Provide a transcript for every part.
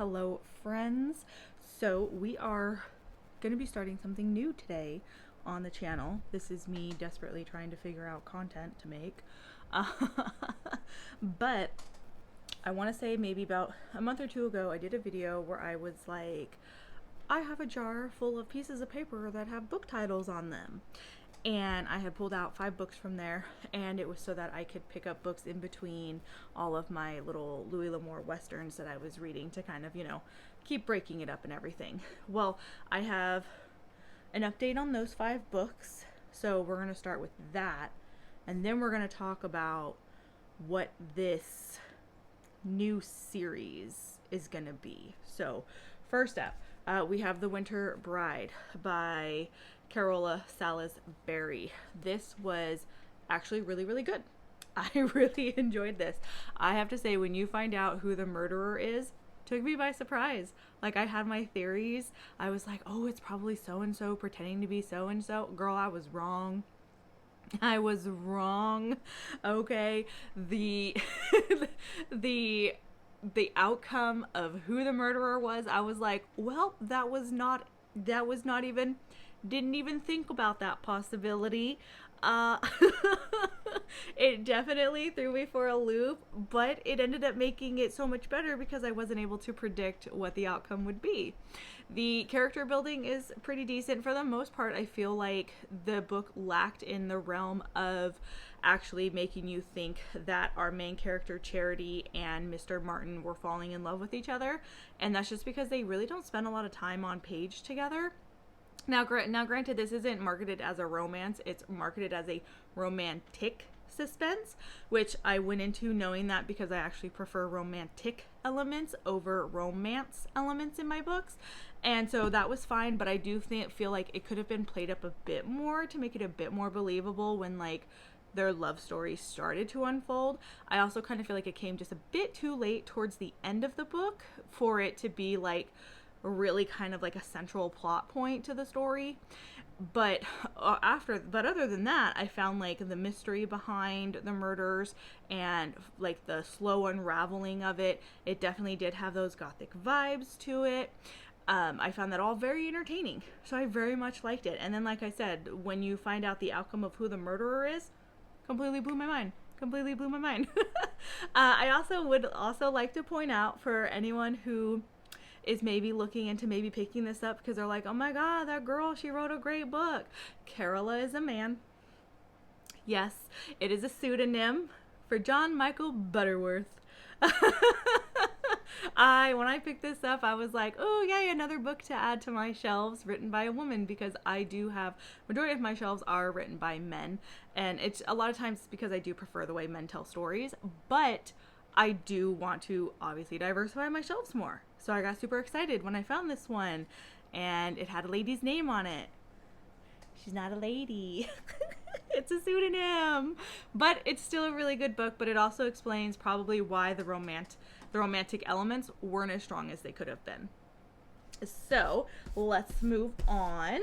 Hello, friends. So, we are going to be starting something new today on the channel. This is me desperately trying to figure out content to make. Uh, but I want to say maybe about a month or two ago, I did a video where I was like, I have a jar full of pieces of paper that have book titles on them. And I had pulled out 5 books from there, and it was so that I could pick up books in between all of my little Louis L'Amour westerns that I was reading to kind of, keep breaking it up and everything. Well, I have an update on those 5 books, so we're going to start with that, and then we're going to talk about what this new series is going to be. So, first up, we have The Winter Bride by Carola Salas-Berry. This was actually really, really good. I really enjoyed this. I have to say, when you find out who the murderer is, took me by surprise. Like, I had my theories. I was like, oh, it's probably so-and-so pretending to be so-and-so. Girl, I was wrong. I was wrong. Okay. The the outcome of who the murderer was, I was like, well, that was not even, didn't even think about that possibility. Uh, it definitely threw me for a loop, but it ended up making it so much better because I wasn't able to predict what the outcome would be. The character building is pretty decent. For the most part, I feel like the book lacked in the realm of actually making you think that our main character Charity and Mr. Martin were falling in love with each other, and that's just because they really don't spend a lot of time on page together. Now, granted, this isn't marketed as a romance. It's marketed as a romantic suspense, which I went into knowing that because I actually prefer romantic elements over romance elements in my books. And so that was fine, but I do feel like it could have been played up a bit more to make it a bit more believable when, like, their love story started to unfold. I also kind of feel like it came just a bit too late towards the end of the book for it to be, like, really kind of like a central plot point to the story. But other than that, I found like the mystery behind the murders and like the slow unraveling of it definitely did have those gothic vibes to it. I found that all very entertaining, so I very much liked it. And then, like I said, when you find out the outcome of who the murderer is, completely blew my mind. I would also like to point out, for anyone who is maybe looking into maybe picking this up because they're like, oh my god, that girl, she wrote a great book. Carola is a man. Yes, it is a pseudonym for John Michael Butterworth. When I picked this up, I was like, oh yay, another book to add to my shelves written by a woman, because I do have, majority of my shelves are written by men, and it's a lot of times because I do prefer the way men tell stories, but I do want to obviously diversify my shelves more. So I got super excited when I found this one, and it had a lady's name on it. She's not a lady. It's a pseudonym. But it's still a really good book, but it also explains probably why the romantic elements weren't as strong as they could have been. So let's move on.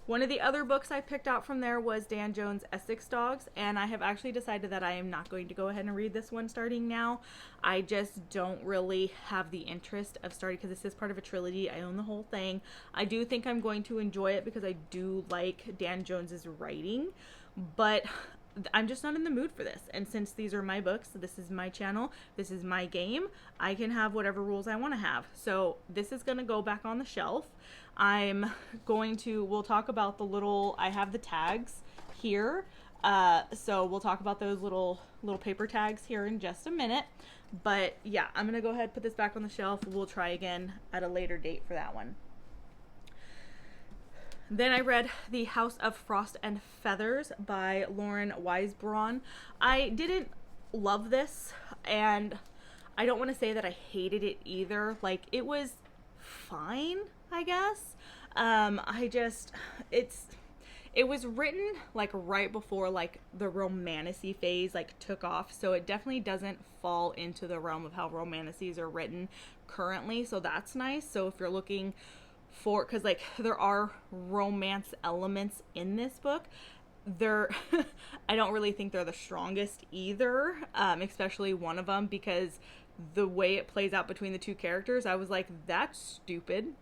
One of the other books I picked out from there was Dan Jones' Essex Dogs, and I have actually decided that I am not going to go ahead and read this one starting now. I just don't really have the interest of starting, because this is part of a trilogy. I own the whole thing. I do think I'm going to enjoy it because I do like Dan Jones's writing, but I'm just not in the mood for this. And since these are my books, this is my channel, this is my game, I can have whatever rules I want to have. So this is going to go back on the shelf. We'll talk about I have the tags here. So we'll talk about those little paper tags here in just a minute. But yeah, I'm going to go ahead and put this back on the shelf. We'll try again at a later date for that one. Then I read The House of Frost and Feathers by Lauren Weisbrod. I didn't love this, and I don't want to say that I hated it either. Like, it was fine, I guess. It was written like right before like the romantasy phase like took off, so it definitely doesn't fall into the realm of how romantacies are written currently, so that's nice. So if you're looking for, because like there are romance elements in this book, they're I don't really think they're the strongest either, especially one of them, because the way it plays out between the two characters, I was like, that's stupid.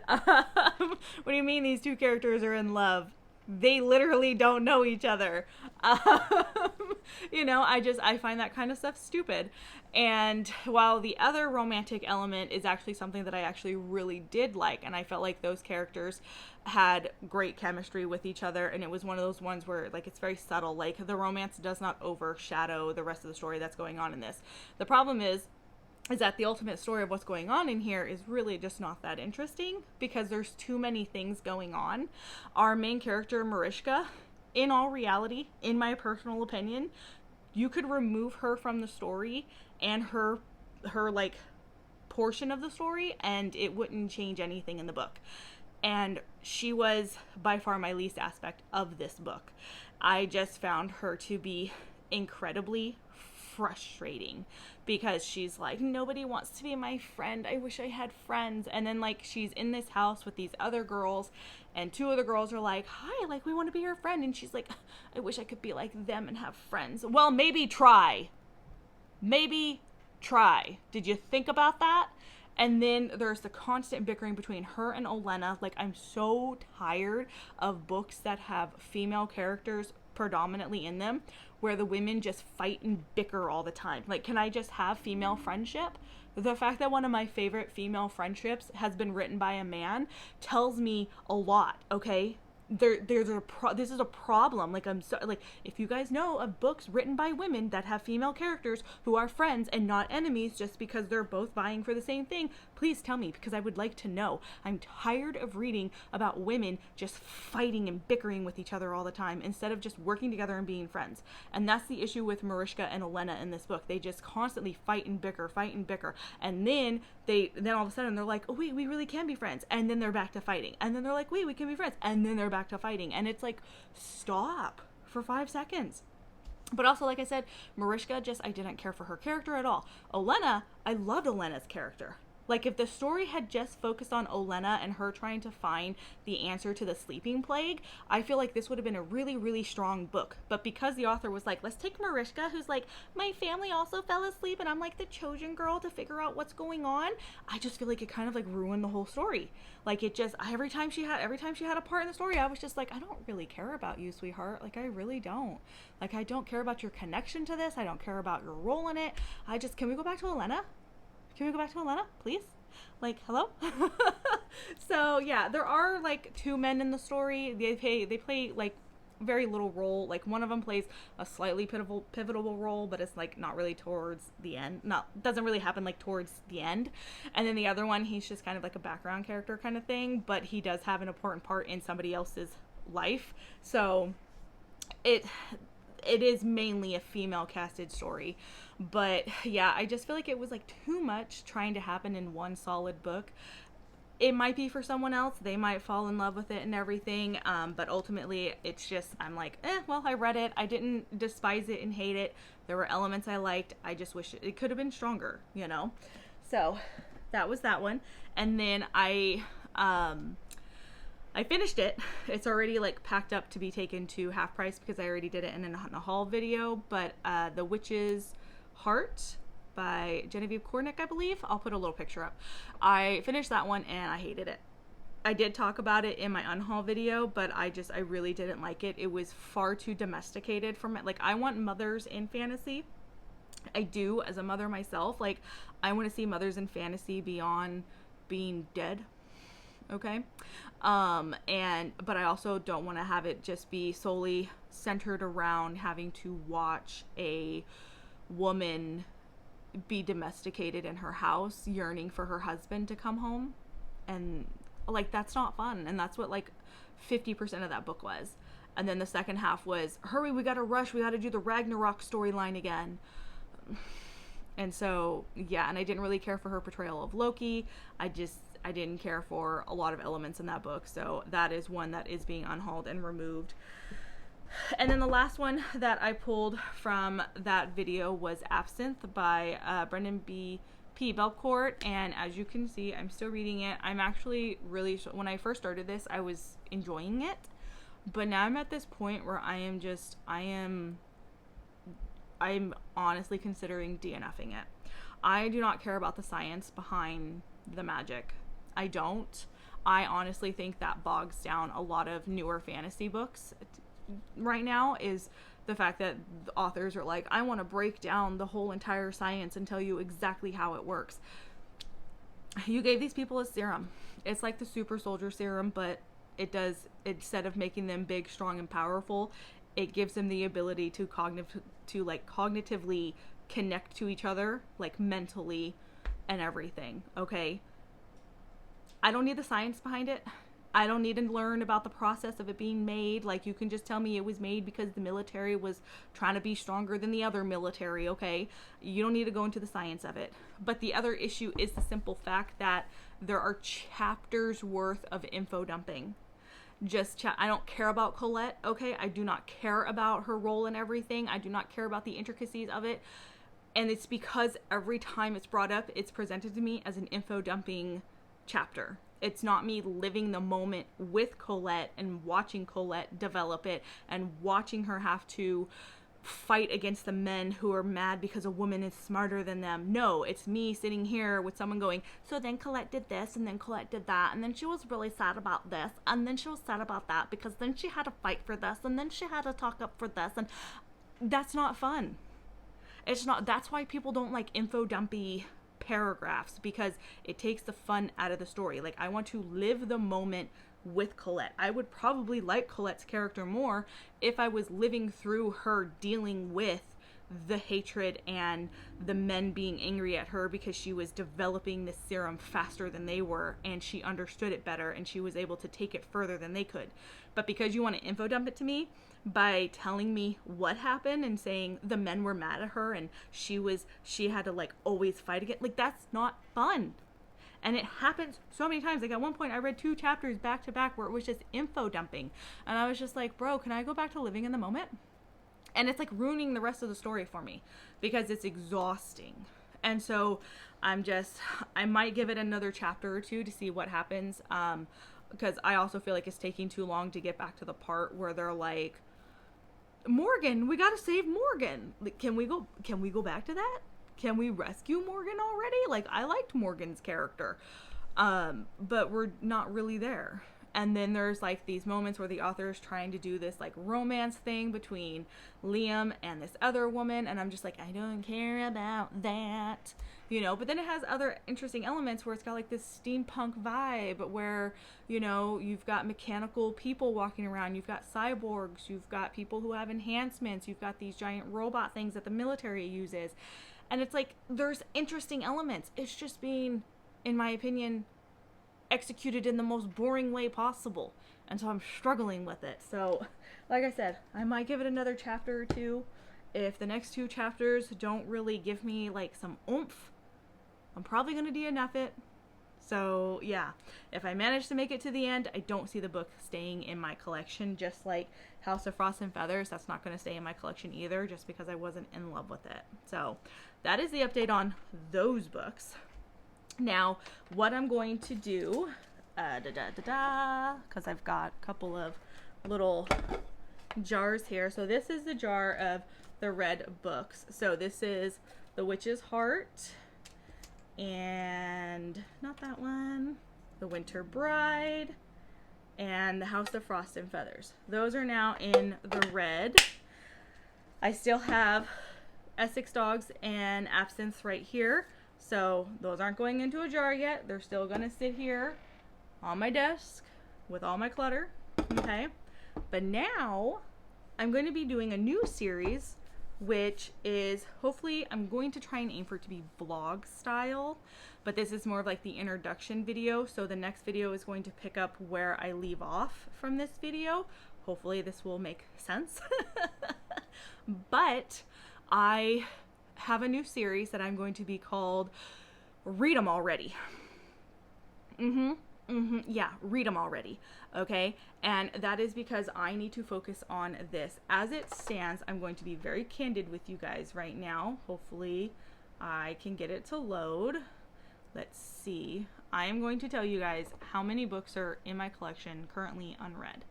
What do you mean these two characters are in love? They literally don't know each other. I find that kind of stuff stupid. And while the other romantic element is actually something that I actually really did like, and I felt like those characters had great chemistry with each other, and it was one of those ones where, like, it's very subtle. Like, the romance does not overshadow the rest of the story that's going on in this. The problem is that the ultimate story of what's going on in here is really just not that interesting because there's too many things going on. Our main character, Mariska, in all reality, in my personal opinion, you could remove her from the story and her like portion of the story and it wouldn't change anything in the book. And she was by far my least aspect of this book. I just found her to be incredibly frustrating because she's like, nobody wants to be my friend, I wish I had friends. And then, like, she's in this house with these other girls and two of the girls are like, hi, like, we want to be your friend. And she's like, I wish I could be like them and have friends. Well, maybe try. Did you think about that? And then there's the constant bickering between her and Olenna. Like, I'm so tired of books that have female characters predominantly in them where the women just fight and bicker all the time. Like, can I just have female friendship? The fact that one of my favorite female friendships has been written by a man tells me a lot, okay? This is a problem. Like, I'm so, like, if you guys know of books written by women that have female characters who are friends and not enemies just because they're both vying for the same thing, please tell me, because I would like to know. I'm tired of reading about women just fighting and bickering with each other all the time instead of just working together and being friends. And that's the issue with Mariska and Olenna in this book. They just constantly fight and bicker. And then all of a sudden they're like, oh wait, we really can be friends. And then they're back to fighting. And then they're like, wait, we can be friends. And then they're back to fighting. And it's like, stop for 5 seconds. But also, like I said, Mariska, I didn't care for her character at all. Olenna, I loved Olenna's character. Like, if the story had just focused on Olenna and her trying to find the answer to the sleeping plague, I feel like this would have been a really, really strong book. But because the author was like, let's take Mariska, who's like, my family also fell asleep and I'm like the chosen girl to figure out what's going on, I just feel like it kind of like ruined the whole story. Like, it just, every time she had a part in the story, I was just like, I don't really care about you, sweetheart. Like, I really don't. Like, I don't care about your connection to this. I don't care about your role in it. can we go back to Olenna? Can we go back to Olenna, please? Like, hello? So, yeah, there are, like, 2 men in the story. They play, like, very little role. Like, one of them plays a slightly pivotal role, but it's, like, not really towards the end. Doesn't really happen, like, towards the end. And then the other one, he's just kind of like a background character kind of thing, but he does have an important part in somebody else's life. So, it is mainly a female casted story. But yeah, I just feel like it was like too much trying to happen in one solid book. It might be for someone else. They might fall in love with it and everything. But ultimately, it's just, I'm like, well, I read it. I didn't despise it and hate it. There were elements I liked. I just wish it could have been stronger, you know? So that was that one. And then I finished it. It's already like packed up to be taken to half price because I already did it in a haul video. But The Witch's Heart by Genevieve Cornick, I believe. I'll put a little picture up. I finished that one and I hated it. I did talk about it in my unhaul video, but I really didn't like it. It was far too domesticated for me. Like, I want mothers in fantasy. I do, as a mother myself. Like, I want to see mothers in fantasy beyond being dead. Okay? But I also don't want to have it just be solely centered around having to watch a woman be domesticated in her house, yearning for her husband to come home. And, like, that's not fun. And that's what, like, 50% of that book was. And then the second half was, hurry, we gotta rush, we gotta do the Ragnarok storyline again. And so, yeah, and I didn't really care for her portrayal of Loki. I didn't care for a lot of elements in that book. So that is one that is being unhauled and removed. And then the last one that I pulled from that video was Absinthe by Brendan P. Belcourt. And as you can see, I'm still reading it. I'm actually really, when I first started this, I was enjoying it. But now I'm at this point where I I'm honestly considering DNFing it. I do not care about the science behind the magic. I don't. I honestly think that bogs down a lot of newer fantasy books right now, is the fact that the authors are like, I want to break down the whole entire science and tell you exactly how it works. You gave these people a serum. It's like the super soldier serum, but it does, instead of making them big, strong, and powerful, it gives them the ability to cognitively connect to each other, like mentally and everything. Okay, I don't need the science behind it. I don't need to learn about the process of it being made. Like, you can just tell me it was made because the military was trying to be stronger than the other military, okay? You don't need to go into the science of it. But the other issue is the simple fact that there are chapters worth of info dumping. I don't care about Colette, okay? I do not care about her role in everything. I do not care about the intricacies of it. And it's because every time it's brought up, it's presented to me as an info dumping chapter. It's not me living the moment with Colette and watching Colette develop it and watching her have to fight against the men who are mad because a woman is smarter than them. No, it's me sitting here with someone going, so then Colette did this, and then Colette did that, and then she was really sad about this, and then she was sad about that, because then she had to fight for this, and then she had to talk up for this, and that's not fun. It's not. That's why people don't like info dumpy paragraphs, because it takes the fun out of the story. Like, I want to live the moment with Colette. I would probably like Colette's character more if I was living through her dealing with the hatred and the men being angry at her because she was developing this serum faster than they were, and she understood it better, and she was able to take it further than they could. But because you want to info dump it to me by telling me what happened and saying the men were mad at her and she had to like always fight again, like, that's not fun. And it happens so many times. Like, at one point I read 2 chapters back to back where it was just info dumping, and I was just like, bro, can I go back to living in the moment? And it's like ruining the rest of the story for me because it's exhausting. And so I might give it another chapter or 2 to see what happens, because I also feel like it's taking too long to get back to the part where they're like, Morgan, we gotta save Morgan. Like, can we go back to that? Can we rescue Morgan already? Like, I liked Morgan's character, but we're not really there. And then there's like these moments where the author is trying to do this like romance thing between Liam and this other woman, and I'm just like, I don't care about that, you know. But then it has other interesting elements where it's got like this steampunk vibe where, you know, you've got mechanical people walking around, you've got cyborgs, you've got people who have enhancements, you've got these giant robot things that the military uses. And it's like, there's interesting elements. It's just being, in my opinion, executed in the most boring way possible. And so I'm struggling with it. So, like I said, I might give it another chapter or 2. If the next 2 chapters don't really give me like some oomph, I'm probably going to DNF it. So, yeah. If I manage to make it to the end, I don't see the book staying in my collection. Just like House of Frost and Feathers, that's not going to stay in my collection either, just because I wasn't in love with it. So, that is the update on those books. Now, what I'm going to do, because I've got a couple of little jars here. So this is the jar of the red books. So this is The Witch's Heart, and not that one, The Winter Bride, and The House of Frost and Feathers. Those are now in the red. I still have Essex Dogs and Absinthe right here. So those aren't going into a jar yet. They're still going to sit here on my desk with all my clutter. Okay. But now I'm going to be doing a new series, which is, hopefully, I'm going to try and aim for it to be vlog style. But this is more of like the introduction video. So the next video is going to pick up where I leave off from this video. Hopefully this will make sense. But I have a new series that I'm going to be called Read 'em Already. Yeah, read 'em already. Okay. And that is because I need to focus on this. As it stands, I'm going to be very candid with you guys right now. Hopefully I can get it to load. Let's see. I am going to tell you guys how many books are in my collection currently unread.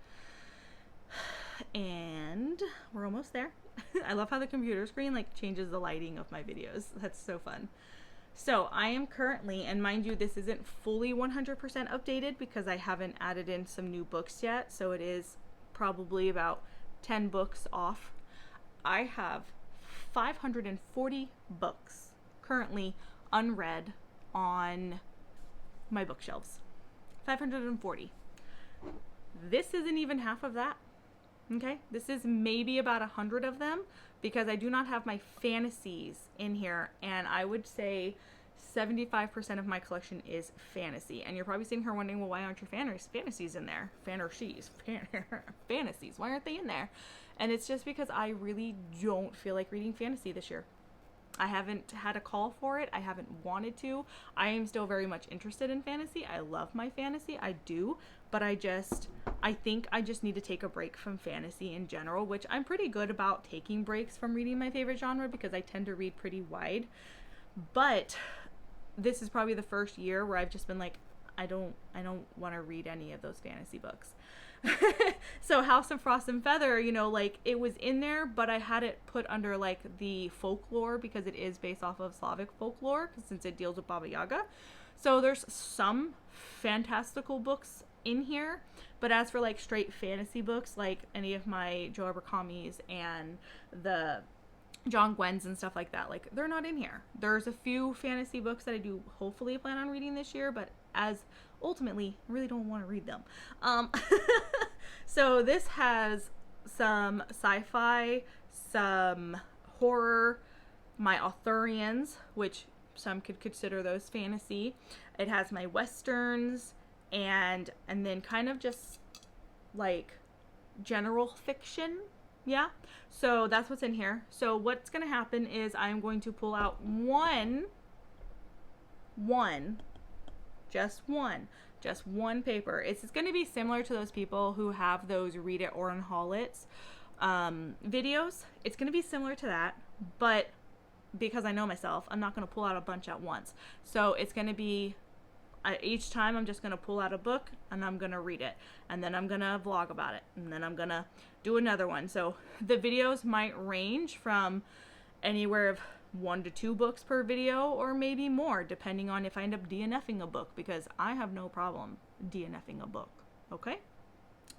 And we're almost there. I love how the computer screen like changes the lighting of my videos. That's so fun. So I am currently, and mind you, this isn't fully 100% updated because I haven't added in some new books yet. So it is probably about 10 books off. I have 540 books currently unread on my bookshelves. 540. This isn't even half of that. Okay, this is maybe about 100 of them because I do not have my fantasies in here, and I would say 75% of my collection is fantasy. And you're probably sitting here wondering, well, why aren't your fantasies in there? Fantasies, why aren't they in there? And it's just because I really don't feel like reading fantasy this year. I haven't had a call for it. I haven't wanted to. I am still very much interested in fantasy. I love my fantasy. I do. But I think I just need to take a break from fantasy in general, which I'm pretty good about taking breaks from reading my favorite genre because I tend to read pretty wide. But this is probably the first year where I've just been like, I don't want to read any of those fantasy books. So House of Frost and Feather, you know, like it was in there, but I had it put under like the folklore because it is based off of Slavic folklore since it deals with Baba Yaga. So there's some fantastical books in here, but as for like straight fantasy books, like any of my Joe Abercrombie's and the John Gwyn's and stuff like that, like they're not in here. There's a few fantasy books that I do hopefully plan on reading this year, but as ultimately I really don't want to read them. So this has some sci-fi, some horror, my Arthurians, which some could consider those fantasy. It has my westerns and then kind of just like general fiction. Yeah, so that's what's in here. So what's going to happen is I'm going to pull out just one paper. It's going to be similar to those people who have those Read It or Unhaul It videos. It's going to be similar to that, but because I know myself, I'm not going to pull out a bunch at once. So it's going to be each time I'm just going to pull out a book and I'm going to read it, and then I'm going to vlog about it, and then I'm going to do another one. So the videos might range from anywhere of 1 to 2 books per video, or maybe more, depending on if I end up DNFing a book, because I have no problem DNFing a book, okay?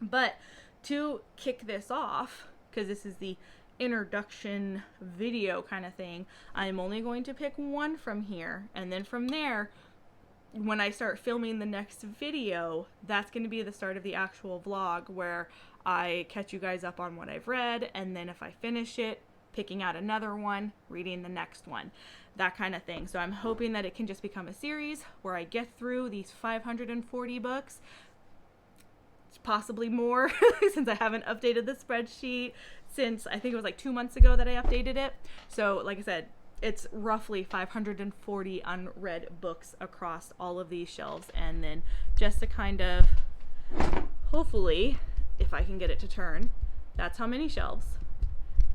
But to kick this off, because this is the introduction video kind of thing, I'm only going to pick one from here, and then from there, when I start filming the next video, that's going to be the start of the actual vlog where I catch you guys up on what I've read, and then if I finish it, picking out another one, reading the next one, that kind of thing. So I'm hoping that it can just become a series where I get through these 540 books, possibly more, since I haven't updated the spreadsheet since I think it was like 2 months ago that I updated it. So like I said, it's roughly 540 unread books across all of these shelves. And then just to kind of, hopefully, if I can get it to turn, that's how many shelves.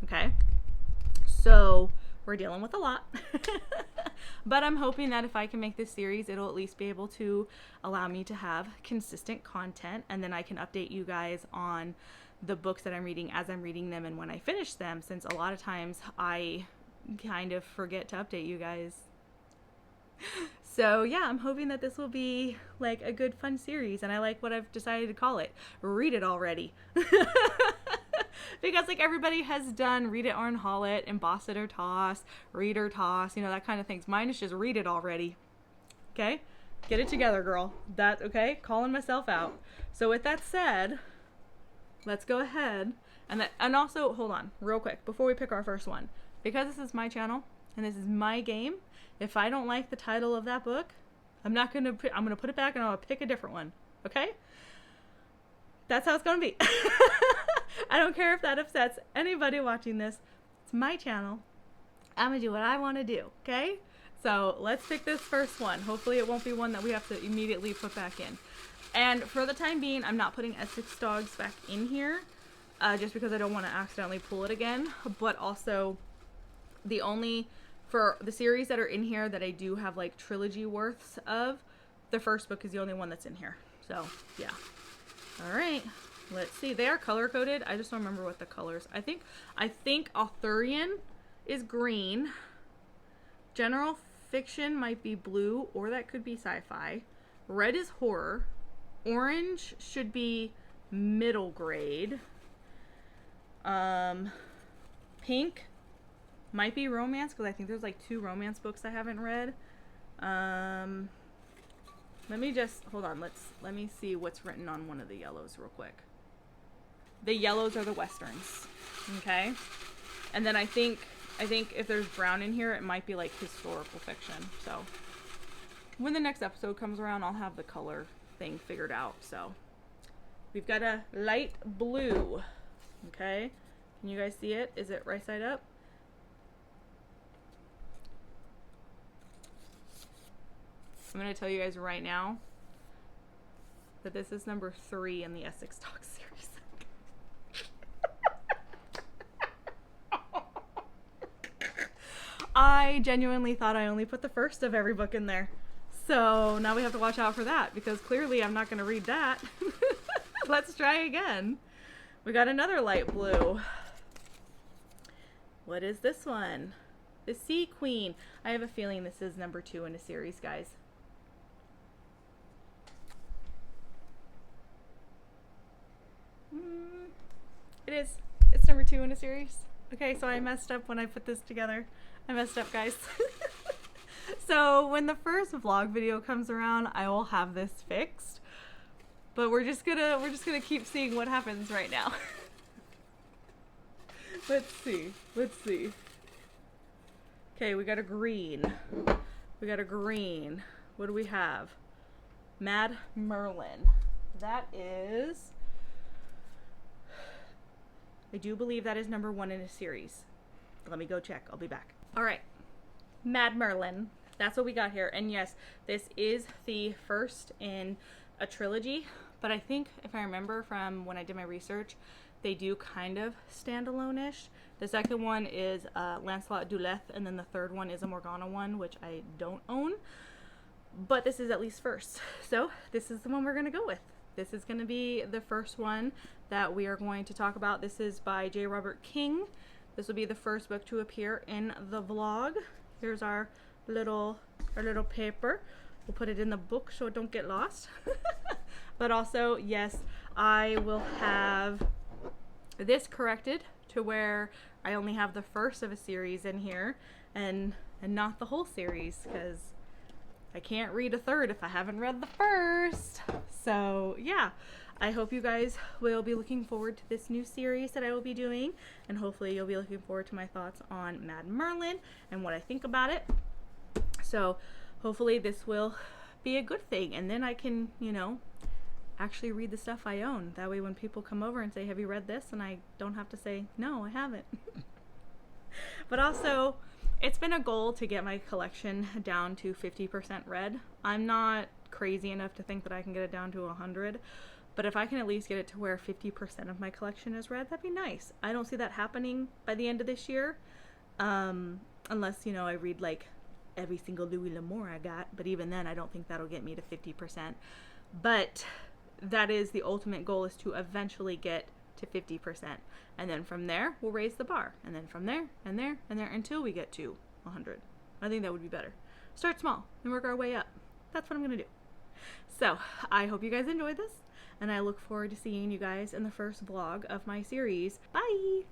Okay. So we're dealing with a lot, but I'm hoping that if I can make this series, it'll at least be able to allow me to have consistent content, and then I can update you guys on the books that I'm reading as I'm reading them and when I finish them, since a lot of times I kind of forget to update you guys. So yeah, I'm hoping that this will be like a good fun series, and I like what I've decided to call it. Read it already. Because like everybody has done Read It or Unhaul It, Emboss It or Toss, Read or Toss, you know, that kind of things. Mine is just Read It already. Okay? Get it together, girl. That, okay? Calling myself out. So with that said, let's go ahead. And also, hold on, real quick, before we pick our first one. Because this is my channel, and this is my game, if I don't like the title of that book, I'm going to put it back and I'll pick a different one. Okay? That's how it's going to be. I don't care if that upsets anybody watching this. It's my channel. I'm going to do what I want to do, okay? So let's pick this first one. Hopefully it won't be one that we have to immediately put back in. And for the time being, I'm not putting Essex Dogs back in here, just because I don't want to accidentally pull it again. But also, for the series that are in here that I do have like trilogy worths of, the first book is the only one that's in here. So, yeah. All right. Let's see. They are color coded. I just don't remember what the colors. I think Arthurian is green. General fiction might be blue, or that could be sci-fi. Red is horror. Orange should be middle grade. Pink might be romance, because I think there's like 2 romance books I haven't read. Let me just hold on. Let me see what's written on one of the yellows real quick. The yellows are the westerns. Okay? And then I think if there's brown in here, it might be like historical fiction. So when the next episode comes around, I'll have the color thing figured out. So we've got a light blue. Okay? Can you guys see it? Is it right side up? I'm going to tell you guys right now that this is number 3 in the Essex Talk series. I genuinely thought I only put the first of every book in there. So now we have to watch out for that, because clearly I'm not going to read that. Let's try again. We got another light blue. What is this one? The Sea Queen. I have a feeling this is number 2 in a series, guys. It is. It's number 2 in a series. Okay, so I messed up when I put this together. I messed up, guys. So when the first vlog video comes around, I will have this fixed. But we're just gonna keep seeing what happens right now. Let's see. Okay, we got a green. What do we have? Mad Merlin. That is... I do believe that is number 1 in a series. Let me go check. I'll be back. All right. Mad Merlin. That's what we got here. And yes, this is the first in a trilogy. But I think, if I remember from when I did my research, they do kind of standalone-ish. The second one is Lancelot du Leth, and then the third one is a Morgana one, which I don't own. But this is at least first. So this is the one we're going to go with. This is going to be the first one that we are going to talk about. This is by J. Robert King. This will be the first book to appear in the vlog. Here's our little paper. We'll put it in the book so it don't get lost. But also, yes, I will have this corrected to where I only have the first of a series in here and not the whole series, because I can't read a third if I haven't read the first. So yeah, I hope you guys will be looking forward to this new series that I will be doing, and hopefully you'll be looking forward to my thoughts on Mad Merlin and what I think about it. So hopefully this will be a good thing, and then I can, you know, actually read the stuff I own. That way when people come over and say, have you read this? And I don't have to say, no, I haven't. But also, it's been a goal to get my collection down to 50% read. I'm not crazy enough to think that I can get it down to 100, but if I can at least get it to where 50% of my collection is read, that'd be nice. I don't see that happening by the end of this year, unless, you know, I read like every single Louis L'Amour I got, but even then I don't think that'll get me to 50%. But that is the ultimate goal, is to eventually get to 50%, and then from there we'll raise the bar, and then from there and there and there until we get to 100. I think that would be better. Start small and work our way up. That's what I'm gonna do. So I hope you guys enjoyed this, and I look forward to seeing you guys in the first vlog of my series. Bye.